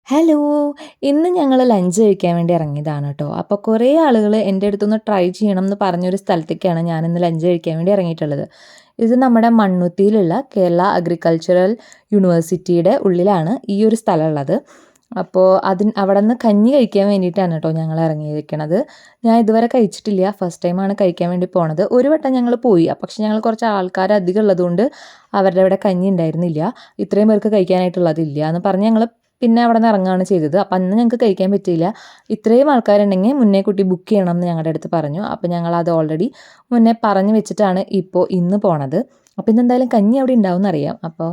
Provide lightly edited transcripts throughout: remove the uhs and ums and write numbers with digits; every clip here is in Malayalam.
ഹലോ! ഇന്ന് ഞങ്ങൾ ലഞ്ച് കഴിക്കാൻ വേണ്ടി ഇറങ്ങിയതാണ് കേട്ടോ. അപ്പോൾ കുറേ ആളുകൾ എൻ്റെ അടുത്തൊന്ന് ട്രൈ ചെയ്യണം എന്ന് പറഞ്ഞൊരു സ്ഥലത്തേക്കാണ് ഞാനിന്ന് ലഞ്ച് കഴിക്കാൻ വേണ്ടി ഇറങ്ങിയിട്ടുള്ളത്. ഇത് നമ്മുടെ മണ്ണുത്തിയിലുള്ള കേരള അഗ്രികൾച്ചറൽ യൂണിവേഴ്സിറ്റിയുടെ ഉള്ളിലാണ് ഈ ഒരു സ്ഥലം ഉള്ളത്. അപ്പോൾ അവിടെ നിന്ന് കഞ്ഞി കഴിക്കാൻ വേണ്ടിയിട്ടാണ് കേട്ടോ ഞങ്ങൾ ഇറങ്ങിയിരിക്കണത്. ഞാൻ ഇതുവരെ കഴിച്ചിട്ടില്ല. ഫസ്റ്റ് ടൈമാണ് കഴിക്കാൻ വേണ്ടി പോണത്. ഒരു വട്ടം ഞങ്ങൾ പോയി. പക്ഷേ ഞങ്ങൾ കുറച്ച് ആൾക്കാർ അധികം ഉള്ളതുകൊണ്ട് അവരുടെ അവിടെ കഞ്ഞി ഉണ്ടായിരുന്നില്ല. ഇത്രയും പേർക്ക് കഴിക്കാനായിട്ടുള്ളതില്ല എന്ന് പറഞ്ഞ് ഞങ്ങൾ പിന്നെ അവിടെ നിന്ന് ഇറങ്ങുകയാണ് ചെയ്തത്. അപ്പം അന്ന് ഞങ്ങൾക്ക് കഴിക്കാൻ പറ്റിയില്ല. ഇത്രയും ആൾക്കാരുണ്ടെങ്കിൽ മുന്നേ കൂട്ടി ബുക്ക് ചെയ്യണം എന്ന് ഞങ്ങളുടെ അടുത്ത് പറഞ്ഞു. അപ്പോൾ ഞങ്ങളത് ഓൾറെഡി മുന്നേ പറഞ്ഞു വെച്ചിട്ടാണ് ഇന്ന് പോണത്. അപ്പോൾ ഇന്നെന്തായാലും കഞ്ഞി അവിടെ ഉണ്ടാവും അറിയാം. അപ്പോൾ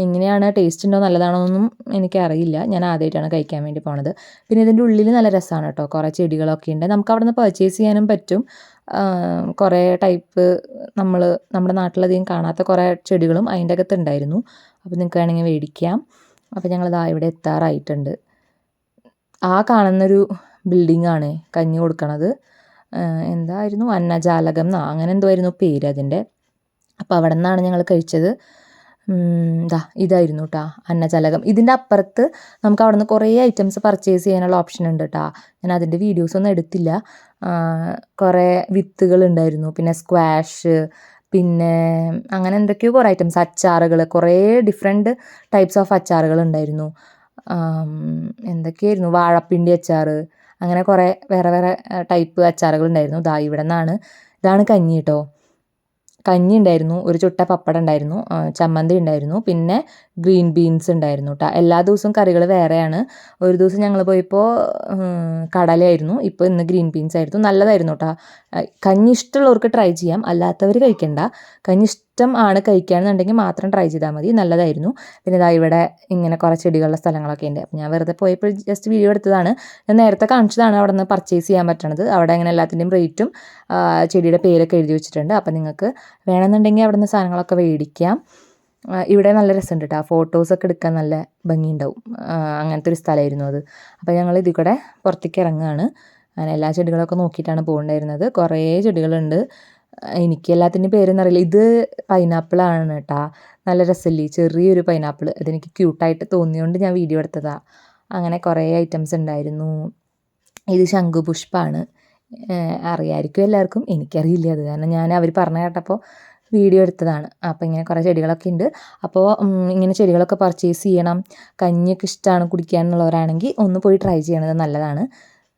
എങ്ങനെയാണ്, ടേസ്റ്റ് ഉണ്ടോ നല്ലതാണോ എന്നൊന്നും എനിക്കറിയില്ല. ഞാൻ ആദ്യമായിട്ടാണ് കഴിക്കാൻ വേണ്ടി പോണത്. പിന്നെ ഇതിൻ്റെ ഉള്ളിൽ നല്ല രസമാണ് കേട്ടോ. കുറേ ചെടികളൊക്കെ ഉണ്ട്. നമുക്ക് അവിടെ നിന്ന് പർച്ചേസ് ചെയ്യാനും പറ്റും. കുറേ ടൈപ്പ് നമ്മുടെ നാട്ടിലധികം കാണാത്ത കുറേ ചെടികളും അതിൻ്റെ അകത്ത് ഉണ്ടായിരുന്നു. അപ്പോൾ നിങ്ങൾക്ക് വേണമെങ്കിൽ മേടിക്കാം. അപ്പോൾ ഞങ്ങളിതാ ഇവിടെ എത്താറായിട്ടുണ്ട്. ആ കാണുന്നൊരു ബിൽഡിങ്ങാണ് കഞ്ഞി കൊടുക്കണത്. എന്തായിരുന്നു, അന്നജാലകം എന്നോ അങ്ങനെ എന്തോ ആയിരുന്നു പേര് അതിൻ്റെ. അപ്പോൾ അവിടെ നിന്നാണ് ഞങ്ങൾ കഴിച്ചത്. ഇതായിരുന്നു കേട്ടോ അന്നജാലകം. ഇതിൻ്റെ അപ്പുറത്ത് നമുക്ക് അവിടെ നിന്ന് കുറേ ഐറ്റംസ് പർച്ചേസ് ചെയ്യാനുള്ള ഓപ്ഷൻ ഉണ്ട് കേട്ടോ. ഞാൻ അതിൻ്റെ വീഡിയോസൊന്നും എടുത്തില്ല. കുറേ വിത്തുകളുണ്ടായിരുന്നു, പിന്നെ സ്ക്വാഷ്, പിന്നെ അങ്ങനെ എന്തൊക്കെയോ കുറേ ഐറ്റംസ്, അച്ചാറുകൾ, കുറേ ഡിഫറെൻറ്റ് ടൈപ്സ് ഓഫ് അച്ചാറുകൾ ഉണ്ടായിരുന്നു. എന്തൊക്കെയായിരുന്നു, വാഴപ്പിണ്ടി അച്ചാർ, അങ്ങനെ കുറേ വേറെ വേറെ ടൈപ്പ് അച്ചാറുകൾ ഉണ്ടായിരുന്നു. ഇതാണ് കഞ്ഞി കേട്ടോ. കഞ്ഞി ഉണ്ടായിരുന്നു, ഒരു ചുട്ട പപ്പടം ഉണ്ടായിരുന്നു, ചമ്മന്തി ഉണ്ടായിരുന്നു, പിന്നെ ഗ്രീൻ ബീൻസ് ഉണ്ടായിരുന്നു കേട്ടോ. എല്ലാ ദിവസവും കറികൾ വേറെയാണ്. ഒരു ദിവസം ഞങ്ങൾ പോയപ്പോൾ കടലയായിരുന്നു, ഇന്ന് ഗ്രീൻ ബീൻസ് ആയിരുന്നു. നല്ലതായിരുന്നു കേട്ടോ. കഞ്ഞി ഇഷ്ടമുള്ളവർക്ക് ട്രൈ ചെയ്യാം, അല്ലാത്തവർ കഴിക്കണ്ട. കഞ്ഞി ഇഷ്ടം ആണ് കഴിക്കുകയാണെന്നുണ്ടെങ്കിൽ മാത്രം ട്രൈ ചെയ്താൽ മതി, നല്ലതായിരുന്നു. പിന്നെ ഇവിടെ ഇങ്ങനെ കുറേ ചെടികളുള്ള സ്ഥലങ്ങളൊക്കെ ഉണ്ട്. അപ്പോൾ ഞാൻ വെറുതെ പോയപ്പോൾ ജസ്റ്റ് വീഡിയോ എടുത്തതാണ്. ഞാൻ നേരത്തെ കാണിച്ചതാണ് അവിടെ നിന്ന് പർച്ചേസ് ചെയ്യാൻ പറ്റണത്. അവിടെ അങ്ങനെ എല്ലാത്തിൻ്റെയും റേറ്റും ചെടിയുടെ പേരൊക്കെ എഴുതി വെച്ചിട്ടുണ്ട്. അപ്പോൾ നിങ്ങൾക്ക് വേണമെന്നുണ്ടെങ്കിൽ അവിടെ നിന്ന് സാധനങ്ങളൊക്കെ മേടിക്കാം. ഇവിടെ നല്ല രസമുണ്ട് കേട്ടോ. ഫോട്ടോസൊക്കെ എടുക്കാൻ നല്ല ഭംഗിയുണ്ടാവും. അങ്ങനത്തെ ഒരു സ്ഥലമായിരുന്നു അത്. അപ്പോൾ ഞങ്ങൾ ഇതിൽ കൂടെ പുറത്തേക്ക് ഇറങ്ങുകയാണ്. അങ്ങനെ എല്ലാ ചെടികളൊക്കെ നോക്കിയിട്ടാണ് പോകേണ്ടായിരുന്നത്. കുറേ ചെടികളുണ്ട്. എനിക്ക് എല്ലാത്തിൻ്റെയും പേരൊന്നും അറിയില്ല. ഇത് പൈനാപ്പിളാണ് കേട്ടോ. നല്ല രസമില്ലേ, ചെറിയൊരു പൈനാപ്പിൾ. അതെനിക്ക് ക്യൂട്ടായിട്ട് തോന്നിയതുകൊണ്ട് ഞാൻ വീഡിയോ എടുത്തതാണ്. അങ്ങനെ കുറേ ഐറ്റംസ് ഉണ്ടായിരുന്നു. ഇത് ശംഖുപുഷ്പമാണ്. അറിയാമായിരിക്കും എല്ലാവർക്കും, എനിക്കറിയില്ല. അത് കാരണം ഞാൻ അവർ പറഞ്ഞു കേട്ടപ്പോൾ വീഡിയോ എടുത്തതാണ്. അപ്പോൾ ഇങ്ങനെ കുറേ ചെടികളൊക്കെ ഉണ്ട്. അപ്പോൾ ഇങ്ങനെ ചെടികളൊക്കെ പർച്ചേസ് ചെയ്യണം, കഞ്ഞിയൊക്കെ ഇഷ്ടമാണ് കുടിക്കാൻ എന്നുള്ളവരാണെങ്കിൽ ഒന്ന് പോയി ട്രൈ ചെയ്യണത് നല്ലതാണ്.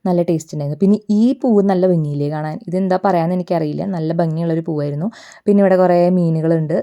നല്ല ടേസ്റ്റ് ഉണ്ടായിരുന്നു. പിന്നെ ഈ പൂവ് നല്ല ഭംഗിയില്ലേ കാണാൻ. ഇതെന്താ പറയാമെന്ന് എനിക്കറിയില്ല. നല്ല ഭംഗിയുള്ളൊരു പൂവായിരുന്നു. പിന്നെ ഇവിടെ കുറേ മീനുകളുണ്ട്.